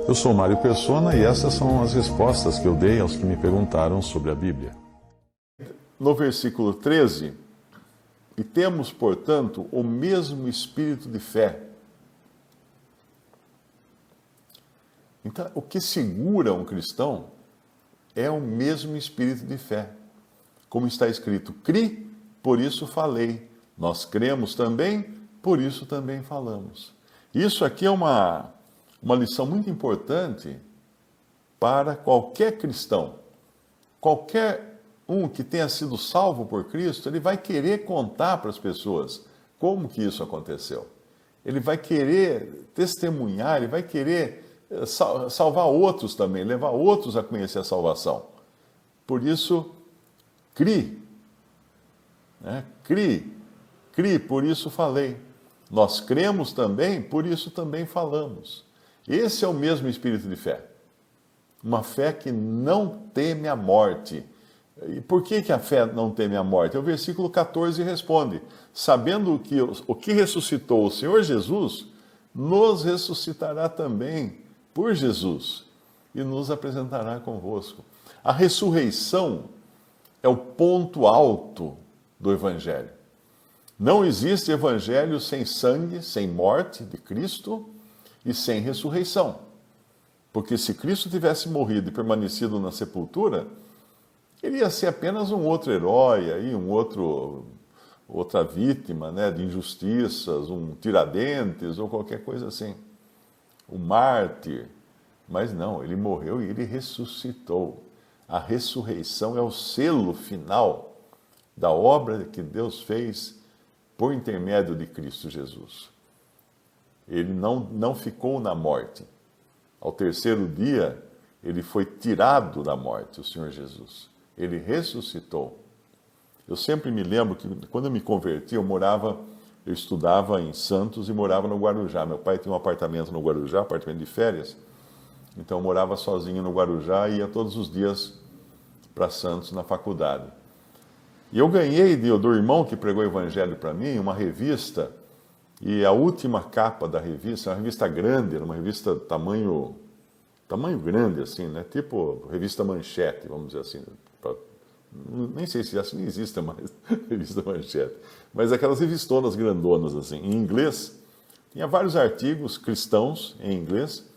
Eu sou Mário Persona e essas são as respostas que eu dei aos que me perguntaram sobre a Bíblia. No versículo 13, e temos, portanto, o mesmo espírito de fé. Então, o que segura um cristão é o mesmo espírito de fé. Como está escrito, cri, por isso falei. Nós cremos também, por isso também falamos. Isso aqui é uma lição muito importante para qualquer cristão. Qualquer um que tenha sido salvo por Cristo, ele vai querer contar para as pessoas como que isso aconteceu. Ele vai querer testemunhar, ele vai querer salvar outros também, levar outros a conhecer a salvação. Por isso, cri, né? Cri, por isso falei. Nós cremos também, por isso também falamos. Esse é o mesmo espírito de fé. Uma fé que não teme a morte. E por que a fé não teme a morte? O versículo 14 responde: sabendo que o que ressuscitou o Senhor Jesus, nos ressuscitará também por Jesus e nos apresentará convosco. A ressurreição é o ponto alto do Evangelho. Não existe Evangelho sem sangue, sem morte de Cristo e sem ressurreição. Porque se Cristo tivesse morrido e permanecido na sepultura, ele ia ser apenas um outro herói, aí, outra vítima, né, de injustiças, um Tiradentes ou qualquer coisa assim. Um mártir. Mas não, ele morreu e ele ressuscitou. A ressurreição é o selo final da obra que Deus fez por intermédio de Cristo Jesus. Ele não ficou na morte. Ao terceiro dia, ele foi tirado da morte, o Senhor Jesus. Ele ressuscitou. Eu sempre me lembro que quando eu me converti, eu estudava em Santos e morava no Guarujá. Meu pai tinha um apartamento no Guarujá, apartamento de férias. Então eu morava sozinho no Guarujá e ia todos os dias para Santos na faculdade. E eu ganhei do irmão que pregou o evangelho para mim uma revista, e a última capa da revista, uma revista grande, era uma revista tamanho grande, assim, né? Tipo revista Manchete, vamos dizer assim. Nem sei se assim existe mais revista Manchete, mas aquelas revistonas grandonas, assim, em inglês. Tinha vários artigos cristãos em inglês,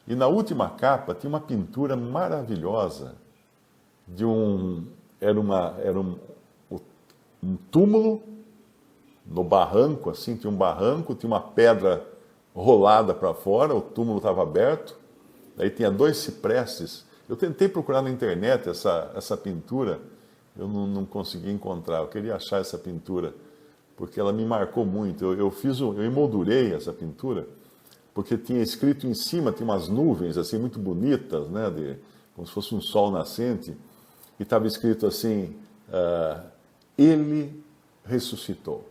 e na última capa tinha uma pintura maravilhosa era um túmulo no barranco, assim, tinha um barranco, tinha uma pedra rolada para fora, o túmulo estava aberto, aí tinha dois cipresses. Eu tentei procurar na internet essa pintura, eu não consegui encontrar, eu queria achar essa pintura, porque ela me marcou muito. Eu emoldurei essa pintura, porque tinha escrito em cima, tinha umas nuvens assim muito bonitas, né, como se fosse um sol nascente, e estava escrito assim, ele ressuscitou.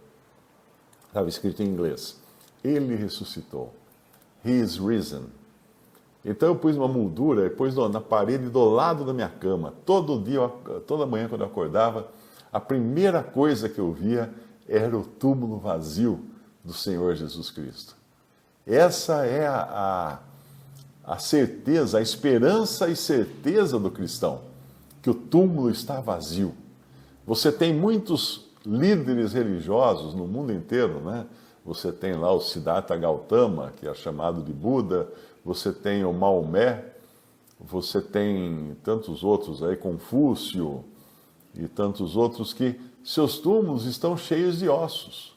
Estava escrito em inglês. Ele ressuscitou. He is risen. Então eu pus uma moldura, pus na parede do lado da minha cama. Todo dia, toda manhã quando eu acordava, a primeira coisa que eu via era o túmulo vazio do Senhor Jesus Cristo. Essa é a certeza, a esperança e certeza do cristão, que o túmulo está vazio. Você tem muitos líderes religiosos no mundo inteiro, né? Você tem lá o Siddhartha Gautama, que é chamado de Buda, você tem o Maomé, você tem tantos outros aí, Confúcio e tantos outros, que seus túmulos estão cheios de ossos.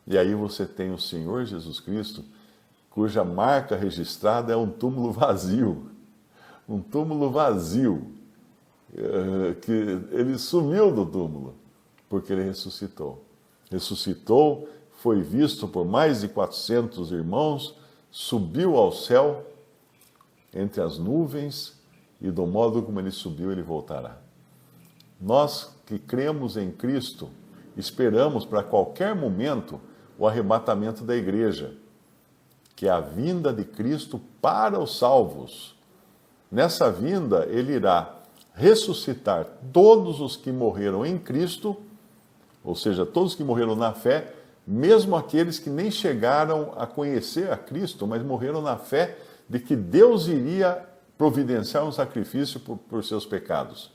E aí você tem o Senhor Jesus Cristo, cuja marca registrada é um túmulo vazio. Um túmulo vazio, que ele sumiu do túmulo, porque ele ressuscitou. Ressuscitou, foi visto por mais de 400 irmãos, subiu ao céu entre as nuvens, e do modo como ele subiu, ele voltará. Nós que cremos em Cristo, esperamos para qualquer momento o arrebatamento da igreja, que é a vinda de Cristo para os salvos. Nessa vinda, ele irá ressuscitar todos os que morreram em Cristo, ou seja, todos que morreram na fé, mesmo aqueles que nem chegaram a conhecer a Cristo, mas morreram na fé de que Deus iria providenciar um sacrifício por seus pecados.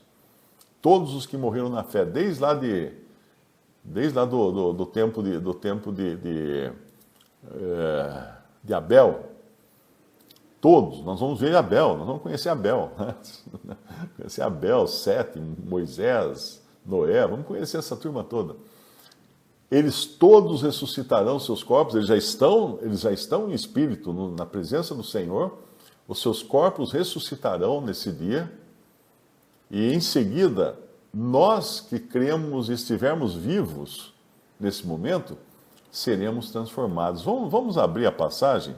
Todos os que morreram na fé, desde lá do tempo de Abel, todos, nós vamos ver Abel, nós vamos conhecer Abel, né? Conhecer Abel, Sete, Moisés, Noé, vamos conhecer essa turma toda. Eles todos ressuscitarão seus corpos, eles já estão em espírito, na presença do Senhor, os seus corpos ressuscitarão nesse dia, e em seguida, nós que cremos e estivermos vivos nesse momento, seremos transformados. Vamos abrir a passagem,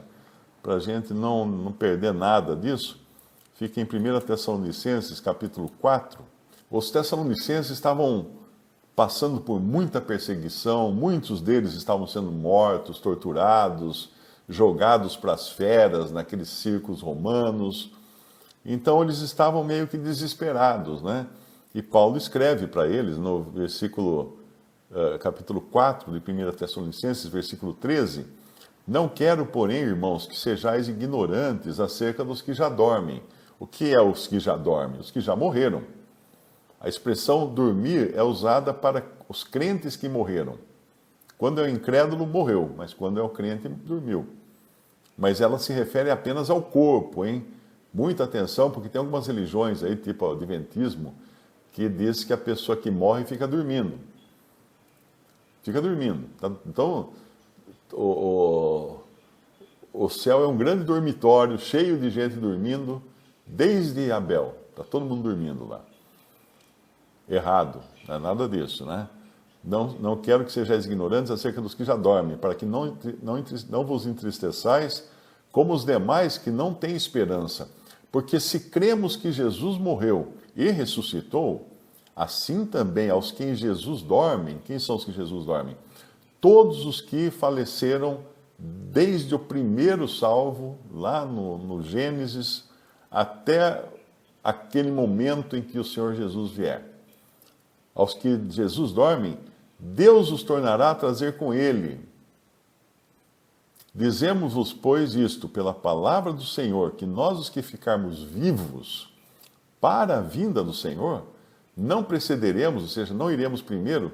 para a gente não perder nada disso. Fica em 1 Tessalonicenses, capítulo 4. Os tessalonicenses estavam passando por muita perseguição, muitos deles estavam sendo mortos, torturados, jogados para as feras naqueles circos romanos. Então eles estavam meio que desesperados, né? E Paulo escreve para eles no capítulo 4 de 1 Tessalonicenses, versículo 13: Não quero, porém, irmãos, que sejais ignorantes acerca dos que já dormem. O que é os que já dormem? Os que já morreram. A expressão dormir é usada para os crentes que morreram. Quando é o incrédulo, morreu, mas quando é o crente, dormiu. Mas ela se refere apenas ao corpo, hein? Muita atenção, porque tem algumas religiões aí, tipo o adventismo, que diz que a pessoa que morre fica dormindo. Fica dormindo. Então, o céu é um grande dormitório, cheio de gente dormindo, desde Abel. Está todo mundo dormindo lá. Errado, não é nada disso, né? Não quero que sejais ignorantes acerca dos que já dormem, para que não vos entristeçais como os demais que não têm esperança. Porque se cremos que Jesus morreu e ressuscitou, assim também aos que em Jesus dormem. Quem são os que em Jesus dormem? Todos os que faleceram desde o primeiro salvo, lá no Gênesis, até aquele momento em que o Senhor Jesus vier. Aos que Jesus dormem, Deus os tornará a trazer com ele. Dizemos-vos, pois, isto, pela palavra do Senhor, que nós, os que ficarmos vivos para a vinda do Senhor, não precederemos, ou seja, não iremos primeiro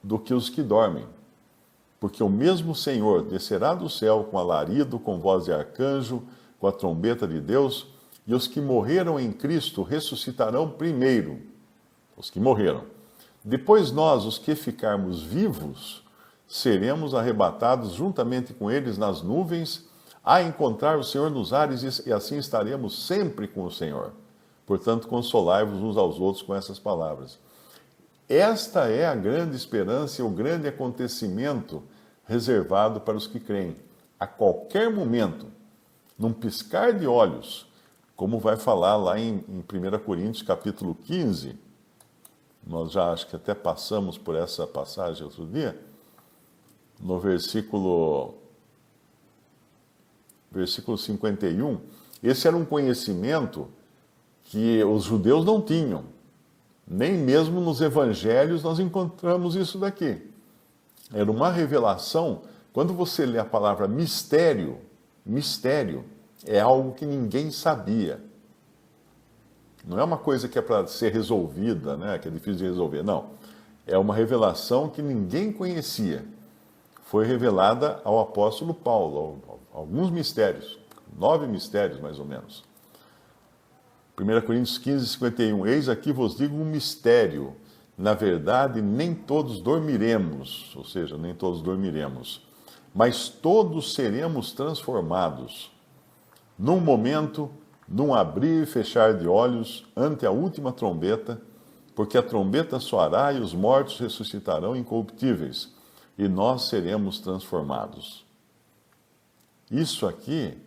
do que os que dormem. Porque o mesmo Senhor descerá do céu com alarido, com voz de arcanjo, com a trombeta de Deus, e os que morreram em Cristo ressuscitarão primeiro. Os que morreram. Depois nós, os que ficarmos vivos, seremos arrebatados juntamente com eles nas nuvens, a encontrar o Senhor nos ares, e assim estaremos sempre com o Senhor. Portanto, consolai-vos uns aos outros com essas palavras. Esta é a grande esperança e o grande acontecimento reservado para os que creem. A qualquer momento, num piscar de olhos, como vai falar lá em 1 Coríntios capítulo 15, nós já acho que até passamos por essa passagem outro dia, no versículo 51, esse era um conhecimento que os judeus não tinham. Nem mesmo nos evangelhos nós encontramos isso daqui. Era uma revelação. Quando você lê a palavra mistério, mistério é algo que ninguém sabia. Não é uma coisa que é para ser resolvida, né? Que é difícil de resolver. Não. É uma revelação que ninguém conhecia. Foi revelada ao apóstolo Paulo, alguns mistérios, 9 mistérios mais ou menos. 1 Coríntios 15, 51. Eis aqui vos digo um mistério. Na verdade, nem todos dormiremos, ou seja, nem todos dormiremos, mas todos seremos transformados. Num momento, num abrir e fechar de olhos, ante a última trombeta, porque a trombeta soará e os mortos ressuscitarão incorruptíveis, e nós seremos transformados. Isso aqui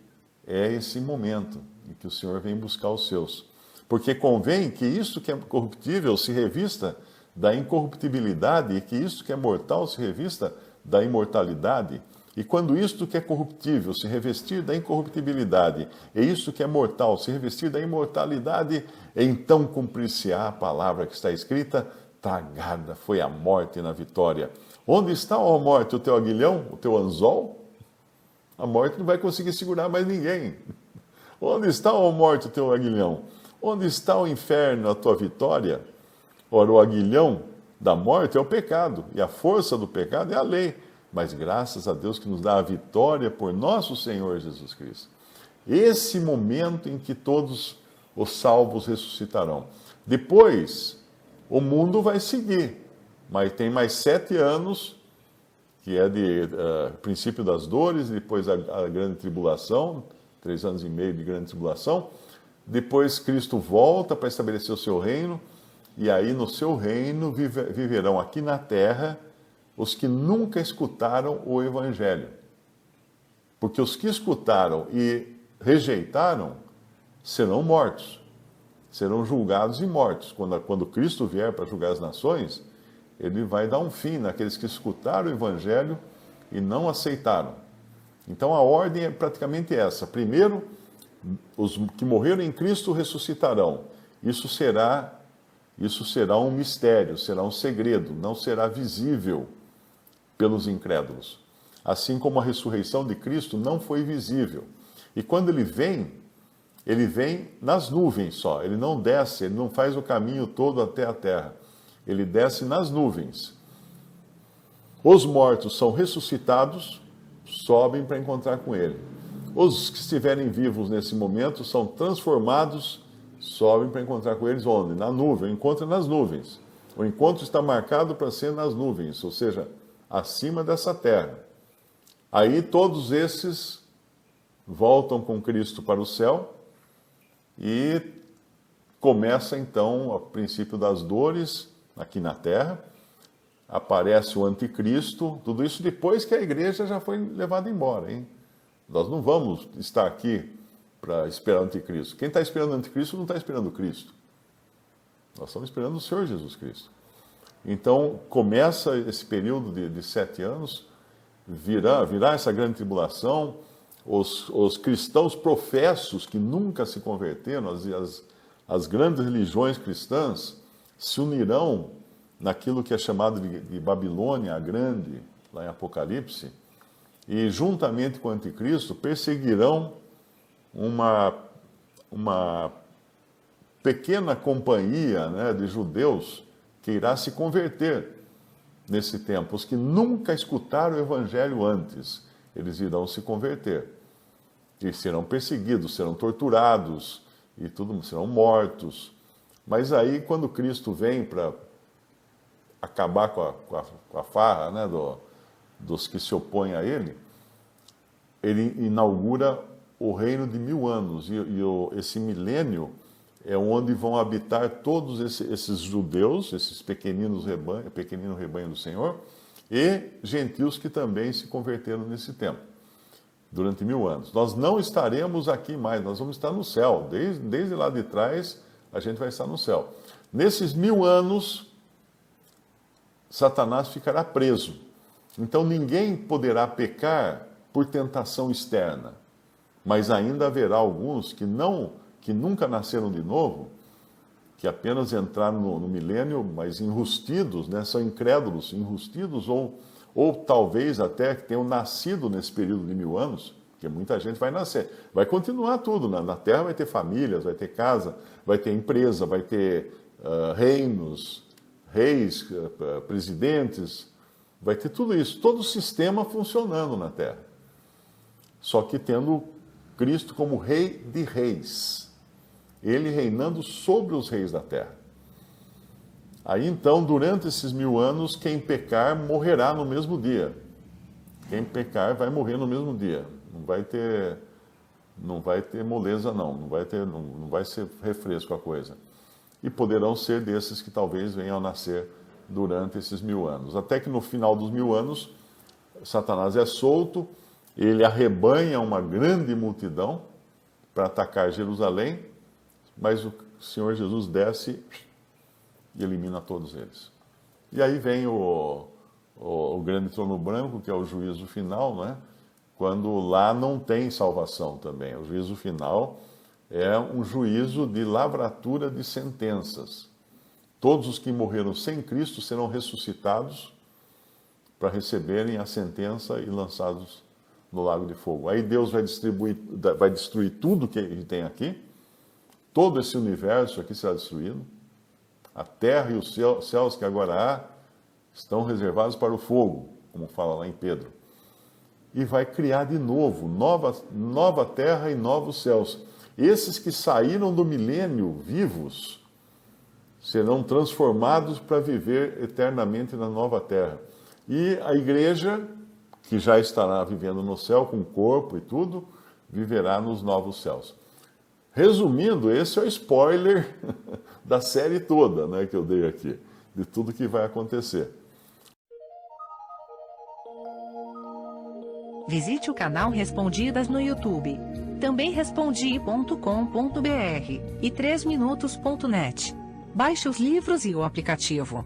é esse momento em que o Senhor vem buscar os seus. Porque convém que isso que é corruptível se revista da incorruptibilidade, e que isso que é mortal se revista da imortalidade. E quando isto que é corruptível se revestir da incorruptibilidade, e isso que é mortal se revestir da imortalidade, então cumprir-se-á a palavra que está escrita: tragada foi a morte na vitória. Onde está, ó morte, o teu aguilhão, o teu anzol? A morte não vai conseguir segurar mais ninguém. Onde está, ó morte, o teu aguilhão? Onde está o inferno, a tua vitória? Ora, o aguilhão da morte é o pecado, e a força do pecado é a lei. Mas graças a Deus que nos dá a vitória por nosso Senhor Jesus Cristo. Esse momento em que todos os salvos ressuscitarão. Depois, o mundo vai seguir, mas tem mais 7 anos, que é de princípio das dores, depois a grande tribulação, 3 anos e meio de grande tribulação. Depois Cristo volta para estabelecer o seu reino, e aí no seu reino viverão aqui na terra os que nunca escutaram o Evangelho. Porque os que escutaram e rejeitaram serão mortos, serão julgados e mortos. Quando Cristo vier para julgar as nações, ele vai dar um fim naqueles que escutaram o Evangelho e não aceitaram. Então a ordem é praticamente essa. Primeiro, os que morreram em Cristo ressuscitarão. Isso será um mistério, será um segredo, não será visível pelos incrédulos. Assim como a ressurreição de Cristo não foi visível. E quando ele vem nas nuvens só. Ele não desce, ele não faz o caminho todo até a terra. Ele desce nas nuvens. Os mortos são ressuscitados, sobem para encontrar com ele. Os que estiverem vivos nesse momento são transformados, sobem para encontrar com eles onde? Na nuvem, o encontro é nas nuvens. O encontro está marcado para ser nas nuvens, ou seja, acima dessa terra. Aí todos esses voltam com Cristo para o céu e começa então o princípio das dores aqui na terra. Aparece o anticristo, tudo isso depois que a igreja já foi levada embora, hein? Nós não vamos estar aqui para esperar o anticristo. Quem está esperando o anticristo não está esperando o Cristo. Nós estamos esperando o Senhor Jesus Cristo. Então, começa esse período de 7 anos, virá essa grande tribulação, os cristãos professos que nunca se converteram, as grandes religiões cristãs, se unirão naquilo que é chamado de Babilônia a Grande, lá em Apocalipse, e juntamente com o anticristo perseguirão uma pequena companhia, né, de judeus que irá se converter nesse tempo. Os que nunca escutaram o evangelho antes, eles irão se converter. E serão perseguidos, serão torturados, e tudo, serão mortos. Mas aí, quando Cristo vem para acabar com a farra, né, dos que se opõem a ele inaugura o reino de 1000 anos. Esse milênio é onde vão habitar todos esses judeus, esses pequenino rebanho do Senhor, e gentios que também se converteram nesse tempo, durante 1000 anos. Nós não estaremos aqui mais, nós vamos estar no céu. Desde lá de trás, a gente vai estar no céu. Nesses 1000 anos, Satanás ficará preso. Então ninguém poderá pecar por tentação externa. Mas ainda haverá alguns que nunca nasceram de novo, que apenas entraram no milênio, mas enrustidos, né? São incrédulos, enrustidos, ou talvez até que tenham nascido nesse período de 1000 anos, porque muita gente vai nascer. Vai continuar tudo, na terra vai ter famílias, vai ter casa, vai ter empresa, vai ter reinos, reis, presidentes, vai ter tudo isso, todo o sistema funcionando na terra. Só que tendo Cristo como rei de reis, ele reinando sobre os reis da terra. Aí então, durante esses 1000 anos, quem pecar morrerá no mesmo dia. Quem pecar vai morrer no mesmo dia. Não vai ter moleza não vai ser refresco a coisa. E poderão ser desses que talvez venham a nascer durante esses 1000 anos. Até que no final dos 1000 anos, Satanás é solto, ele arrebanha uma grande multidão para atacar Jerusalém, mas o Senhor Jesus desce e elimina todos eles. E aí vem o grande trono branco, que é o juízo final, né? Quando lá não tem salvação também. O juízo final é um juízo de lavratura de sentenças. Todos os que morreram sem Cristo serão ressuscitados para receberem a sentença e lançados no lago de fogo. Aí Deus vai destruir tudo que ele tem aqui, todo esse universo aqui será destruído, a terra e os céus que agora há estão reservados para o fogo, como fala lá em Pedro. E vai criar de novo, nova terra e novos céus. Esses que saíram do milênio vivos serão transformados para viver eternamente na nova terra. E a igreja, que já estará vivendo no céu com corpo e tudo, viverá nos novos céus. Resumindo, esse é o spoiler da série toda, né, que eu dei aqui, de tudo que vai acontecer. Visite o canal Respondidas no YouTube. Também respondi.com.br e 3minutos.net. Baixe os livros e o aplicativo.